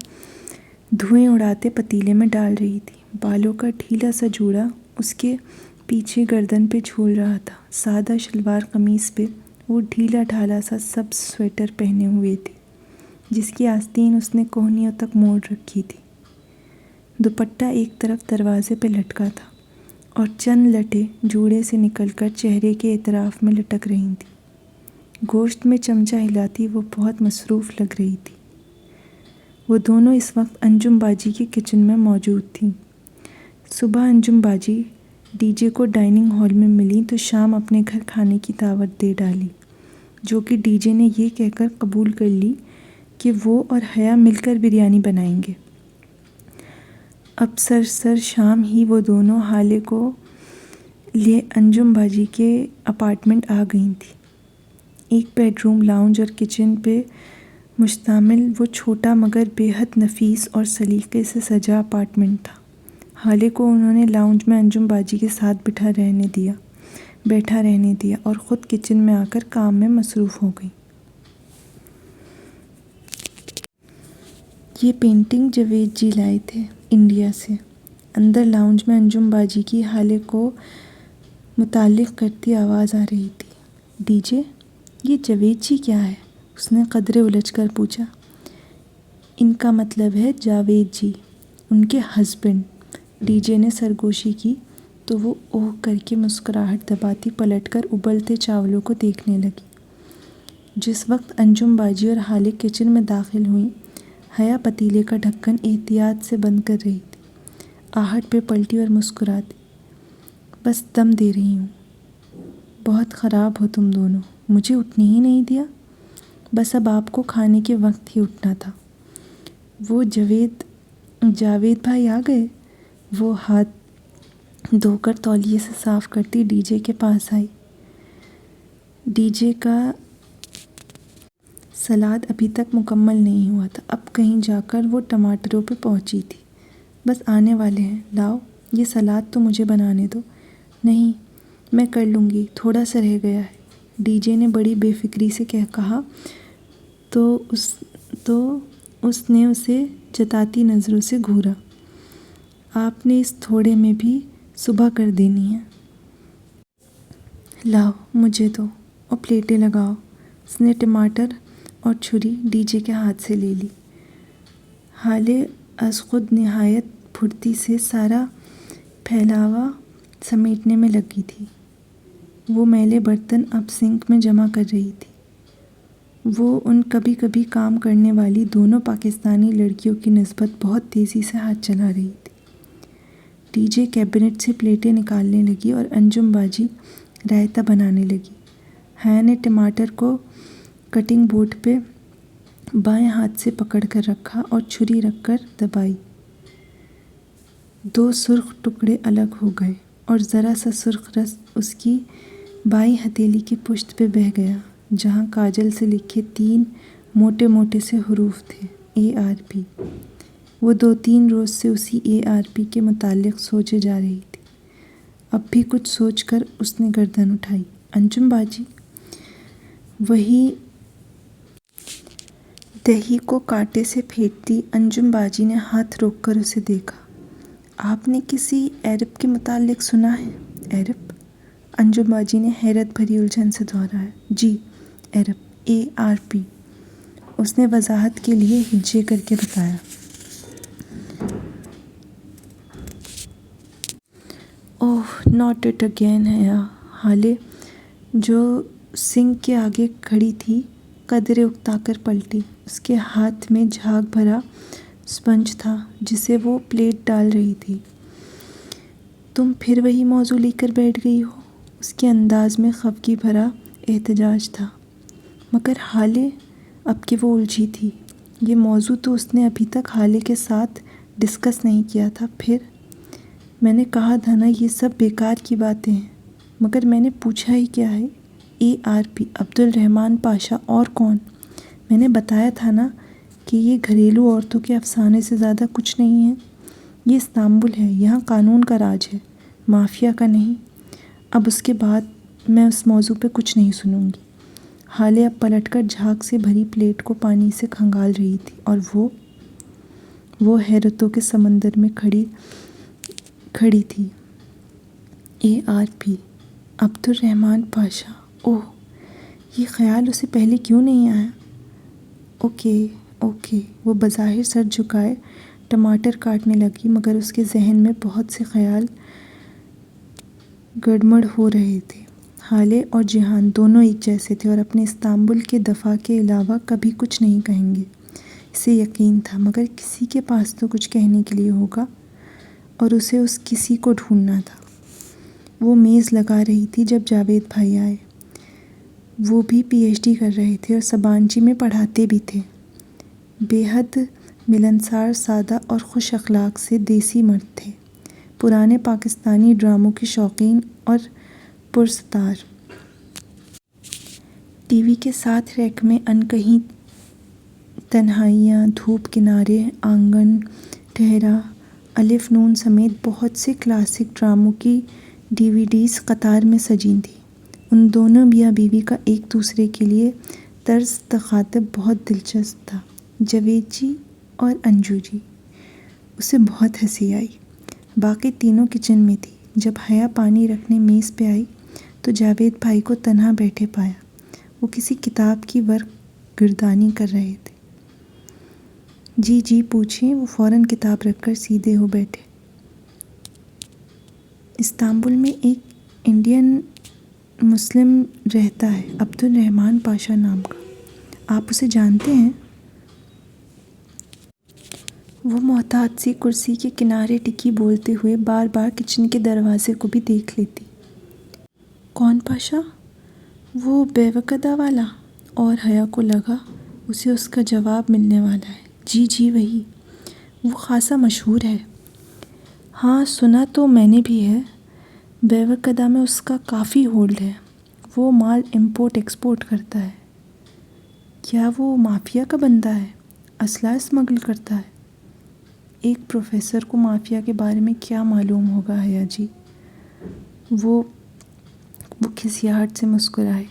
دھوئیں اڑاتے پتیلے میں ڈال رہی تھی۔ بالوں کا ڈھیلا سا جوڑا اس کے پیچھے گردن پہ جھول رہا تھا۔ سادہ شلوار قمیص پہ وہ ڈھیلا ڈھالا سا سبز سویٹر پہنے ہوئے تھی، جس کی آستین اس نے کوہنیوں تک موڑ رکھی تھی۔ دوپٹہ ایک طرف دروازے پہ لٹکا تھا اور چند لٹیں جوڑے سے نکل کر چہرے کے اطراف میں لٹک رہی تھیں۔ گوشت میں چمچہ ہلاتی وہ بہت مصروف لگ رہی تھی۔ وہ دونوں اس وقت انجم باجی کے کچن میں موجود تھیں۔ صبح انجم باجی ڈی جے کو ڈائننگ ہال میں ملی تو شام اپنے گھر کھانے کی دعوت دے ڈالی، جو کہ ڈی جے نے یہ کہہ کر قبول کر لی کہ وہ اور حیا مل کر بریانی بنائیں گے۔ اب سر شام ہی وہ دونوں حالے کو لیے انجم باجی کے اپارٹمنٹ آ گئی تھیں۔ ایک بیڈ روم، لاؤنج اور کچن پہ مشتمل وہ چھوٹا مگر بے حد نفیس اور سلیقے سے سجا اپارٹمنٹ تھا۔ حالے کو انہوں نے لاؤنج میں انجم باجی کے ساتھ بیٹھا رہنے دیا اور خود کچن میں آ کر کام میں مصروف ہو گئی۔ یہ پینٹنگ جاوید جی لائے تھے انڈیا سے۔ اندر لاؤنج میں انجم باجی کی حالے کو متعلق کرتی آواز آ رہی تھی۔ ڈی جے، یہ جاوید جی کیا ہے؟ اس نے قدرے الجھ کر پوچھا۔ ان کا مطلب ہے جاوید جی، ان کے ہسبینڈ۔ ڈی جے نے سرگوشی کی تو وہ اوہ کر کے مسکراہٹ دباتی پلٹ کر ابلتے چاولوں کو دیکھنے لگی۔ جس وقت انجم باجی اور حالے کچن میں داخل ہوئیں، حیا پتیلے کا ڈھکن احتیاط سے بند کر رہی تھی۔ آہٹ پہ پلٹی اور مسکراتی، بس دم دے رہی ہوں۔ بہت خراب ہو تم دونوں، مجھے اٹھنے ہی نہیں دیا۔ بس اب آپ کو کھانے کے وقت ہی اٹھنا تھا۔ وہ جاوید بھائی آ گئے؟ وہ ہاتھ دھو کر تولیے سے صاف کرتی ڈی جے کے پاس آئی۔ ڈی جے کا سلاد ابھی تک مکمل نہیں ہوا تھا، اب کہیں جا کر وہ ٹماٹروں پہ پہنچی تھی۔ بس آنے والے ہیں، لاؤ یہ سلاد تو مجھے بنانے دو۔ نہیں، میں کر لوں گی، تھوڑا سا رہ گیا ہے، ڈی جے نے بڑی بے فکری سے کہا تو اس نے اسے جتاتی نظروں سے گھورا۔ آپ نے اس تھوڑے میں بھی صبح کر دینی ہے۔ لاؤ مجھے دو اور پلیٹیں لگاؤ۔ اس نے ٹماٹر اور چھری ڈی جے کے ہاتھ سے لے لی۔ حالے از خود نہایت پھرتی سے سارا پھیلاوا سمیٹنے میں لگی تھی۔ وہ میلے برتن اب سنک میں جمع کر رہی تھی۔ وہ ان کبھی کبھی کام کرنے والی دونوں پاکستانی لڑکیوں کی نسبت بہت تیزی سے ہاتھ چلا رہی تھی۔ ڈی جے کیبنٹ سے پلیٹیں نکالنے لگی اور انجم باجی رائتہ بنانے لگی۔ حیا نے ٹماٹر کو کٹنگ بورڈ پہ بائیں ہاتھ سے پکڑ کر رکھا اور چھری رکھ کر دبائی۔ 2 سرخ ٹکڑے الگ ہو گئے اور ذرا سا سرخ رس اس کی بائیں ہتھیلی کی پشت پہ بہہ گیا، جہاں کاجل سے لکھے 3 موٹے موٹے سے حروف تھے، ARP۔ وہ 2-3 روز سے اسی ARP کے متعلق سوچے جا رہی تھی۔ اب بھی کچھ سوچ کر اس نے گردن اٹھائی۔ انجم باجی؟ وہی دہی کو کانٹے سے پھینٹتی انجم باجی نے ہاتھ روک کر اسے دیکھا۔ آپ نے کسی عرب کے متعلق سنا ہے؟ عرب؟ انجم باجی نے حیرت بھری الجھن سے دہرایا۔ جی، عرب، ARP۔ اس نے وضاحت کے لیے ہجے کر کے بتایا۔ اوہ ناٹ اٹ اگین حیا۔ حالے جو سنک کے آگے کھڑی تھی قدرے اکتا کر پلٹی۔ اس کے ہاتھ میں جھاگ بھرا سپنج تھا جسے وہ پلیٹ ڈال رہی تھی۔ تم پھر وہی موضوع لے کر بیٹھ گئی ہو؟ اس کے انداز میں خفگی بھرا احتجاج تھا۔ مگر حالے، اب کہ وہ الجھی تھی، یہ موضوع تو اس نے ابھی تک حالے کے ساتھ ڈسکس نہیں کیا تھا۔ پھر میں نے کہا تھا نا یہ سب بیکار کی باتیں ہیں۔ مگر میں نے پوچھا ہی کیا ہے؟ ARP، عبد الرحمن پاشا، اور کون؟ میں نے بتایا تھا نا کہ یہ گھریلو عورتوں کے افسانے سے زیادہ کچھ نہیں ہے۔ یہ استنبول ہے، یہاں قانون کا راج ہے، مافیا کا نہیں۔ اب اس کے بعد میں اس موضوع پہ کچھ نہیں سنوں گی۔ حالے اب پلٹ کر جھاگ سے بھری پلیٹ کو پانی سے کھنگال رہی تھی اور وہ حیرتوں کے سمندر میں کھڑی تھی۔ ARP، عبد الرحمن پاشا، اوہ، یہ خیال اسے پہلے کیوں نہیں آیا؟ اوکے۔ وہ بظاہر سر جھکائے ٹماٹر کاٹنے لگی، مگر اس کے ذہن میں بہت سے خیال گڑمڑ ہو رہے تھے۔ حالے اور جہان دونوں ایک جیسے تھے اور اپنے استنبول کے دفاع کے علاوہ کبھی کچھ نہیں کہیں گے، اسے یقین تھا، مگر کسی کے پاس تو کچھ کہنے کے لیے ہوگا اور اسے اس کسی کو ڈھونڈنا تھا۔ وہ میز لگا رہی تھی جب جاوید بھائی آئے۔ وہ بھی پی ایچ ڈی کر رہے تھے اور سبانچی میں پڑھاتے بھی تھے۔ بے حد ملنسار، سادہ اور خوش اخلاق سے دیسی مرد تھے، پرانے پاکستانی ڈراموں کے شوقین اور پرستار۔ ٹی وی کے ساتھ ریک میں انکہیں تنہائیاں، دھوپ، کنارے، آنگن، ٹھہرا، الف نون سمیت بہت سے کلاسک ڈراموں کی ڈی وی ڈیز قطار میں سجی تھیں۔ ان دونوں میاں بیوی کا ایک دوسرے کے لیے طرز تخاطب بہت دلچسپ تھا۔ جاوید جی اور انجو جی۔ اسے بہت ہنسی آئی۔ باقی تینوں کچن میں تھی۔ جب حیا پانی رکھنے میز پہ آئی تو جاوید بھائی کو تنہا بیٹھے پایا۔ وہ کسی کتاب کی ورق گردانی کر رہے تھے۔ جی جی پوچھیں۔ وہ فوراً کتاب رکھ کر سیدھے ہو بیٹھے۔ استنبول میں ایک انڈین مسلم رہتا ہے، عبدالرحمن پاشا نام کا، آپ اسے جانتے ہیں؟ وہ محتاط سی کرسی کے کنارے ٹکی بولتے ہوئے بار بار کچن کے دروازے کو بھی دیکھ لیتی۔ کون پاشا؟ وہ بیوقدہ والا؟ اور حیا کو لگا اسے اس کا جواب ملنے والا ہے۔ جی جی وہی، وہ خاصا مشہور ہے۔ ہاں سنا تو میں نے بھی ہے، بیوقدہ میں اس کا کافی ہولڈ ہے، وہ مال امپورٹ ایکسپورٹ کرتا ہے۔ کیا وہ مافیا کا بندہ ہے؟ اسلحہ اسمگل کرتا ہے؟ ایک پروفیسر کو مافیا کے بارے میں کیا معلوم ہوگا حیا جی؟ وہ کھسیاہٹ سے مسکرائے۔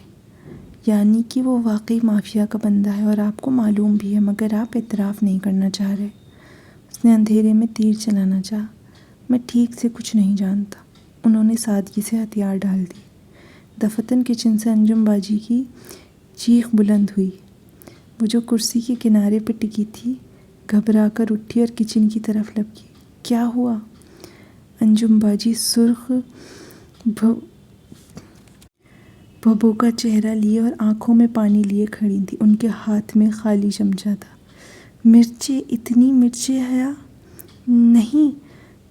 یعنی کہ وہ واقعی مافیا کا بندہ ہے اور آپ کو معلوم بھی ہے، مگر آپ اعتراف نہیں کرنا چاہ رہے۔ اس نے اندھیرے میں تیر چلانا چاہا۔ میں ٹھیک سے کچھ نہیں جانتا، انہوں نے سادگی سے ہتھیار ڈال دی۔ دفتن کچن سے انجم باجی کی چیخ بلند ہوئی۔ وہ جو کرسی کے کنارے پہ ٹکی تھی گھبرا کر اٹھی اور کچن کی طرف لپکی۔ کیا ہوا؟ انجم باجی سرخ بھووں کا چہرہ لیے اور آنکھوں میں پانی لیے کھڑی تھی۔ ان کے ہاتھ میں خالی چمچہ تھا۔ مرچیں؟ اتنی مرچیں حیا؟ نہیں،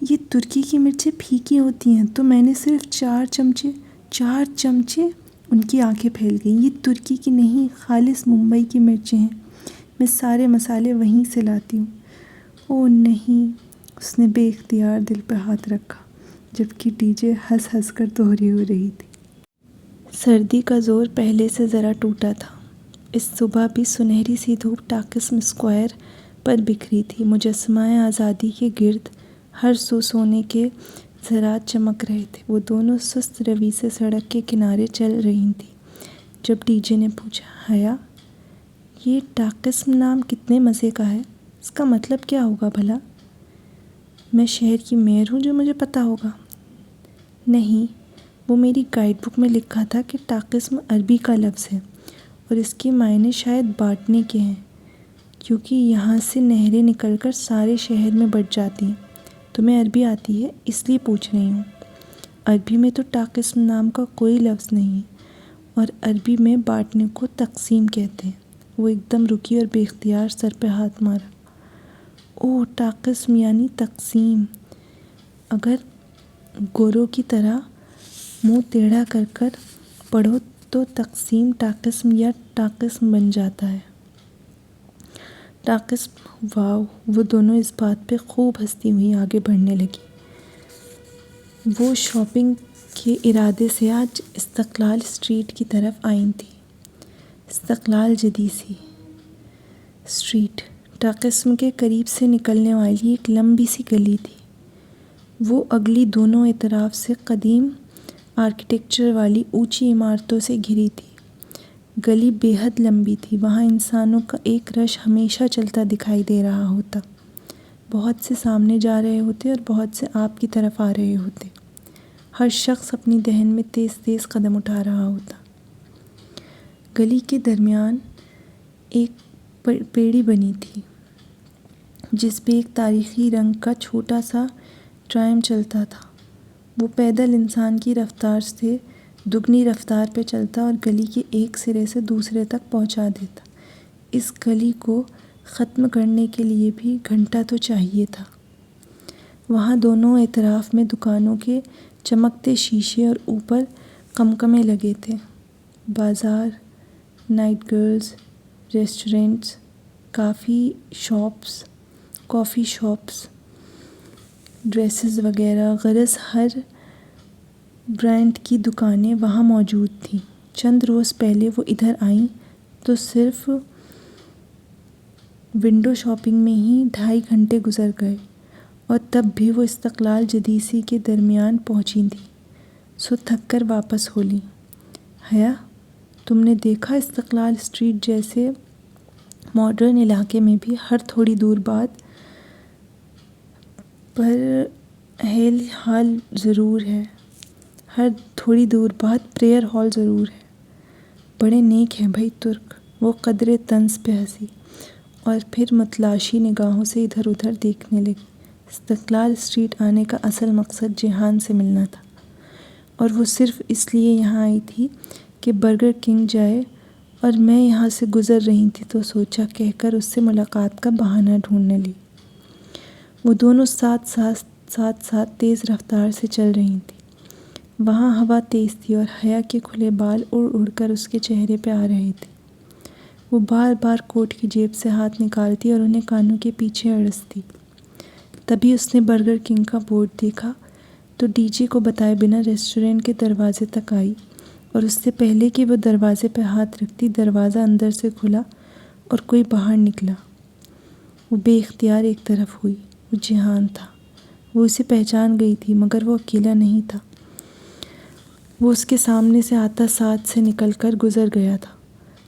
یہ ترکی کی مرچیں پھیکی ہوتی ہیں، تو میں نے صرف 4 چمچے۔ ان کی آنکھیں پھیل گئیں۔ یہ ترکی کی نہیں، خالص ممبئی کی مرچیں ہیں، میں سارے مسالے وہیں سے لاتی ہوں۔ اوہ نہیں، اس نے بے اختیار دل پہ ہاتھ رکھا، جبکہ ٹی جے ہنس ہنس کر دوہری ہو رہی تھی۔ سردی کا زور پہلے سے ذرا ٹوٹا تھا۔ اس صبح بھی سنہری سی دھوپ ٹاکسم اسکوائر پر بکھری تھی۔ مجسمہ آزادی کے گرد ہر سو سونے کے ذرات چمک رہے تھے۔ وہ دونوں سست روی سے سڑک کے کنارے چل رہی تھیں جب ڈی جے نے پوچھا، حیا یہ ٹاکسم نام کتنے مزے کا ہے، اس کا مطلب کیا ہوگا بھلا؟ میں شہر کی میئر ہوں جو مجھے پتہ ہوگا؟ نہیں، وہ میری گائیڈ بک میں لکھا تھا کہ ٹاکسم عربی کا لفظ ہے اور اس کے معنی شاید بانٹنے کے ہیں، کیونکہ یہاں سے نہریں نکل کر سارے شہر میں بٹ جاتی ہیں۔ تمہیں عربی آتی ہے اس لیے پوچھ رہی ہوں۔ عربی میں تو ٹاکسم نام کا کوئی لفظ نہیں ہے، اور عربی میں بانٹنے کو تقسیم کہتے ہیں۔ وہ ایک دم رکی اور بے اختیار سر پہ ہاتھ مارا۔ اوہ، ٹاکسم یعنی تقسیم۔ اگر گوروں کی طرح منہ ٹیڑھا کر کر پڑھو تو تقسیم ٹاکسم یا ٹاکسم بن جاتا ہے۔ ٹاکسم، واو! وہ دونوں اس بات پہ خوب ہنستی ہوئی آگے بڑھنے لگی۔ وہ شاپنگ کے ارادے سے آج استقلال اسٹریٹ کی طرف آئی تھیں۔ استقلال جدیسی اسٹریٹ ٹاکسم کے قریب سے نکلنے والی ایک لمبی سی گلی تھی۔ وہ اگلی دونوں اطراف سے قدیم آرکیٹیکچر والی اونچی عمارتوں سے گھری تھی۔ گلی بے حد لمبی تھی۔ وہاں انسانوں کا ایک رش ہمیشہ چلتا دکھائی دے رہا ہوتا۔ بہت سے سامنے جا رہے ہوتے اور بہت سے آپ کی طرف آ رہے ہوتے۔ ہر شخص اپنی دہن میں تیز تیز قدم اٹھا رہا ہوتا۔ گلی کے درمیان ایک پیڑھی بنی تھی جس پہ ایک تاریخی رنگ کا چھوٹا سا ٹرام چلتا تھا۔ وہ پیدل انسان کی رفتار سے دگنی رفتار پہ چلتا اور گلی کے ایک سرے سے دوسرے تک پہنچا دیتا۔ اس گلی کو ختم کرنے کے لیے بھی گھنٹہ تو چاہیے تھا۔ وہاں دونوں اطراف میں دکانوں کے چمکتے شیشے اور اوپر قمقمے لگے تھے۔ بازار، نائٹ گرلز، ریسٹورنٹس، کافی شاپس، ڈریسز وغیرہ، غرض ہر برانڈ کی دکانیں وہاں موجود تھیں۔ چند روز پہلے وہ ادھر آئیں تو صرف ونڈو شاپنگ میں ہی 2.5 گھنٹے گزر گئے، اور تب بھی وہ استقلال جدیسی کے درمیان پہنچی تھیں، سو تھک کر واپس ہو لیں۔ حیا، تم نے دیکھا استقلال اسٹریٹ جیسے ماڈرن علاقے میں بھی ہر تھوڑی دور بعد پریئر ہال ضرور ہے۔ بڑے نیک ہیں بھائی ترک۔ وہ قدرے طنز پہ ہنسی اور پھر متلاشی نگاہوں سے ادھر ادھر دیکھنے لگی۔ استقلال اسٹریٹ آنے کا اصل مقصد جیہان سے ملنا تھا، اور وہ صرف اس لیے یہاں آئی تھی کہ برگر کنگ جائے، اور میں یہاں سے گزر رہی تھی تو سوچا کہہ کر اس سے ملاقات کا بہانہ ڈھونڈنے لگی۔ وہ دونوں ساتھ ساتھ تیز رفتار سے چل رہی تھیں۔ وہاں ہوا تیز تھی اور حیا کے کھلے بال اڑ اڑ کر اس کے چہرے پہ آ رہے تھے۔ وہ بار بار کوٹ کی جیب سے ہاتھ نکالتی اور انہیں کانوں کے پیچھے اڑستی۔ تبھی اس نے برگر کنگ کا بورڈ دیکھا تو ڈی جے کو بتائے بنا ریسٹورنٹ کے دروازے تک آئی، اور اس سے پہلے کہ وہ دروازے پہ ہاتھ رکھتی دروازہ اندر سے کھلا اور کوئی باہر نکلا۔ وہ بے اختیار ایک طرف ہوئی۔ وہ جیہان تھا۔ وہ اسے پہچان گئی تھی، مگر وہ اکیلا نہیں تھا۔ وہ اس کے سامنے سے آتا ساتھ سے نکل کر گزر گیا تھا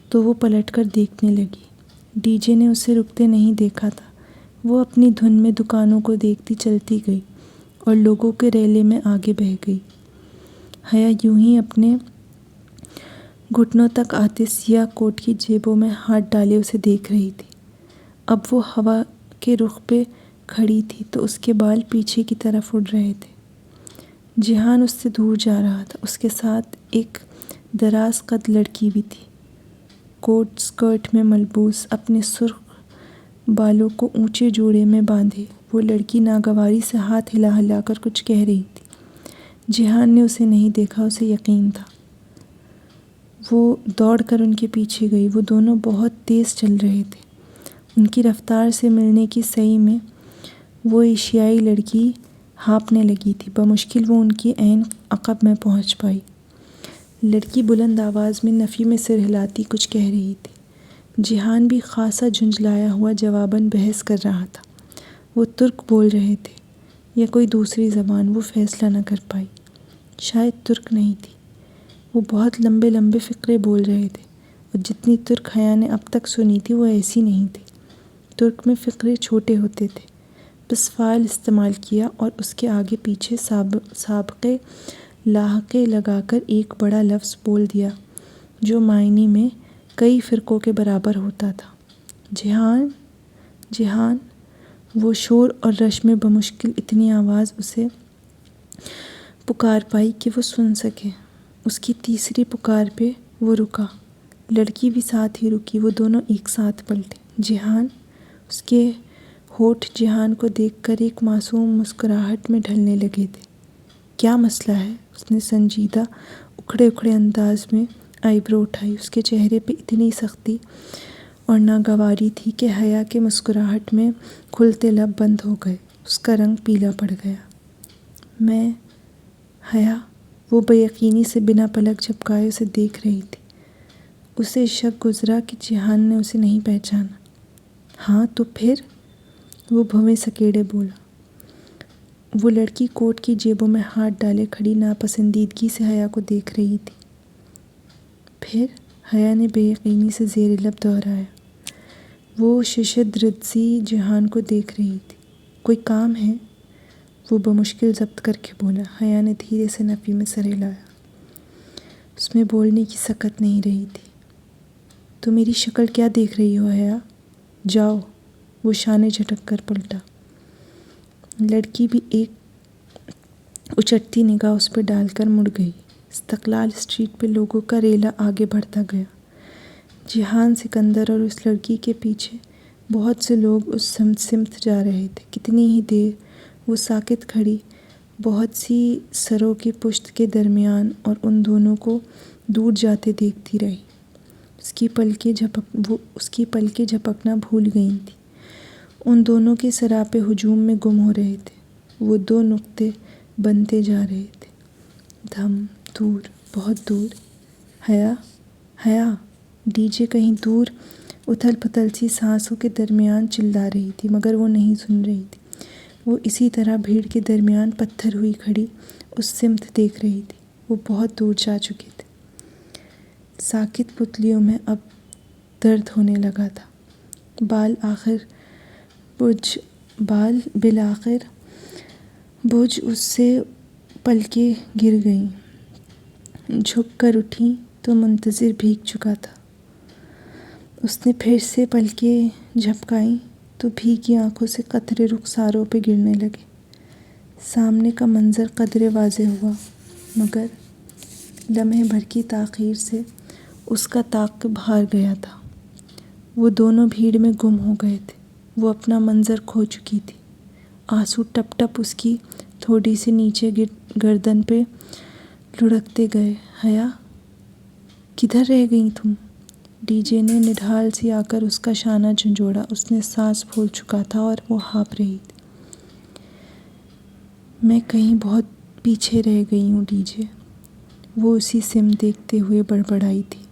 تو وہ پلٹ کر دیکھنے لگی۔ ڈی جے نے اسے رکتے نہیں دیکھا تھا۔ وہ اپنی دھن میں دکانوں کو دیکھتی چلتی گئی اور لوگوں کے ریلے میں آگے بہہ گئی۔ حیا یوں ہی اپنے گھٹنوں تک آتے سیاہ کوٹ کی جیبوں میں ہاتھ ڈالے اسے دیکھ رہی تھی۔ اب وہ ہوا کے رخ پہ کھڑی تھی تو اس کے بال پیچھے کی طرف اڑ رہے تھے۔ جیہان اس سے دور جا رہا تھا۔ اس کے ساتھ ایک دراز قد لڑکی بھی تھی، کوٹ سکرٹ میں ملبوس، اپنے سرخ بالوں کو اونچے جوڑے میں باندھے۔ وہ لڑکی ناگواری سے ہاتھ ہلا ہلا کر کچھ کہہ رہی تھی۔ جیہان نے اسے نہیں دیکھا، اسے یقین تھا۔ وہ دوڑ کر ان کے پیچھے گئی۔ وہ دونوں بہت تیز چل رہے تھے۔ ان کی رفتار سے ملنے کی سعی میں وہ ایشیائی لڑکی ہانپنے لگی تھی۔ بمشکل وہ ان کی عین عقب میں پہنچ پائی۔ لڑکی بلند آواز میں نفی میں سر ہلاتی کچھ کہہ رہی تھی۔ جیہان بھی خاصا جھنجھلایا ہوا جواباً بحث کر رہا تھا۔ وہ ترک بول رہے تھے یا کوئی دوسری زبان، وہ فیصلہ نہ کر پائی۔ شاید ترک نہیں تھی۔ وہ بہت لمبے لمبے فقرے بول رہے تھے، اور جتنی ترک حیا نے اب تک سنی تھی وہ ایسی نہیں تھی۔ ترک میں فقرے چھوٹے ہوتے تھے، بس فعل استعمال کیا اور اس کے آگے پیچھے سابقے لاحقے لگا کر ایک بڑا لفظ بول دیا جو معنی میں کئی فرقوں کے برابر ہوتا تھا۔ جیہان، جیہان۔ وہ شور اور رش میں بمشکل اتنی آواز اسے پکار پائی کہ وہ سن سکے۔ اس کی تیسری پکار پہ وہ رکا۔ لڑکی بھی ساتھ ہی رکی۔ وہ دونوں ایک ساتھ پلٹے۔ جیہان۔ اس کے ہونٹ جیہان کو دیکھ کر ایک معصوم مسکراہٹ میں ڈھلنے لگے تھے۔ کیا مسئلہ ہے؟ اس نے سنجیدہ اکھڑے اکھڑے انداز میں آئی برو اٹھائی۔ اس کے چہرے پہ اتنی سختی اور ناگواری تھی کہ حیا کے مسکراہٹ میں کھلتے لب بند ہو گئے۔ اس کا رنگ پیلا پڑ گیا۔ حیا، وہ بے یقینی سے بنا پلک جھپکائے اسے دیکھ رہی تھی۔ اسے شک گزرا کہ جیہان نے اسے نہیں پہچانا۔ ہاں تو پھر؟ وہ بھویں سکیڑے بولا۔ وہ لڑکی کوٹ کی جیبوں میں ہاتھ ڈالے کھڑی ناپسندیدگی سے حیا کو دیکھ رہی تھی۔ پھر؟ حیا نے بے یقینی سے زیر لب دہرایا۔ وہ ششدرسی جیہان کو دیکھ رہی تھی۔ کوئی کام ہے؟ وہ بمشکل ضبط کر کے بولا۔ حیا نے دھیرے سے نفی میں سر ہلایا۔ اس میں بولنے کی سکت نہیں رہی تھی۔ تو میری شکل کیا دیکھ رہی ہو حیا؟ جاؤ۔ وہ شانے جھٹک کر پلٹا۔ لڑکی بھی ایک اچٹتی نگاہ اس پہ ڈال کر مڑ گئی۔ استقلال اسٹریٹ پہ لوگوں کا ریلا آگے بڑھتا گیا۔ جہان سکندر اور اس لڑکی کے پیچھے بہت سے لوگ اس سمت جا رہے تھے۔ کتنی ہی دیر وہ ساکت کھڑی بہت سی سروں کی پشت کے درمیان اور ان دونوں کو دور جاتے دیکھتی رہی۔ اس کی پلکیں جھپکنا بھول گئی تھیں۔ ان دونوں کے سراپے ہجوم میں گم ہو رہے تھے۔ وہ دو نقطے بنتے جا رہے تھے، دھم، دور، بہت دور۔ حیا ڈی جے کہیں دور اتھل پتھل سی سانسوں کے درمیان چلا رہی تھی، مگر وہ نہیں سن رہی تھی۔ وہ اسی طرح بھیڑ کے درمیان پتھر ہوئی کھڑی اس سمت دیکھ رہی تھی۔ وہ بہت دور جا چکے تھے۔ ساکت پتلیوں میں اب درد ہونے لگا تھا۔ بالآخر بجھ اس سے پلکیں گر گئیں۔ جھک کر اٹھی تو منتظر بھیگ چکا تھا۔ اس نے پھر سے پلکیں جھپکائیں تو بھیگی آنکھوں سے قطرے رخساروں پہ گرنے لگے۔ سامنے کا منظر قدرے واضح ہوا، مگر لمحے بھر کی تاخیر سے اس کا تعاقب ہار گیا تھا۔ وہ دونوں بھیڑ میں گم ہو گئے تھے۔ وہ اپنا منظر کھو چکی تھی۔ آنسو ٹپ ٹپ اس کی تھوڑی سی نیچے گردن پہ لڑھکتے گئے۔ حیا، کدھر رہ گئی تم؟ ڈی جے نے نڈھال سی آ کر اس کا شانہ جھنجھوڑا۔ اس نے سانس پھول چکا تھا اور وہ ہانپ رہی تھی۔ میں کہیں بہت پیچھے رہ گئی ہوں ڈی جے، وہ اسی سمت دیکھتے ہوئے بڑبڑائی تھی۔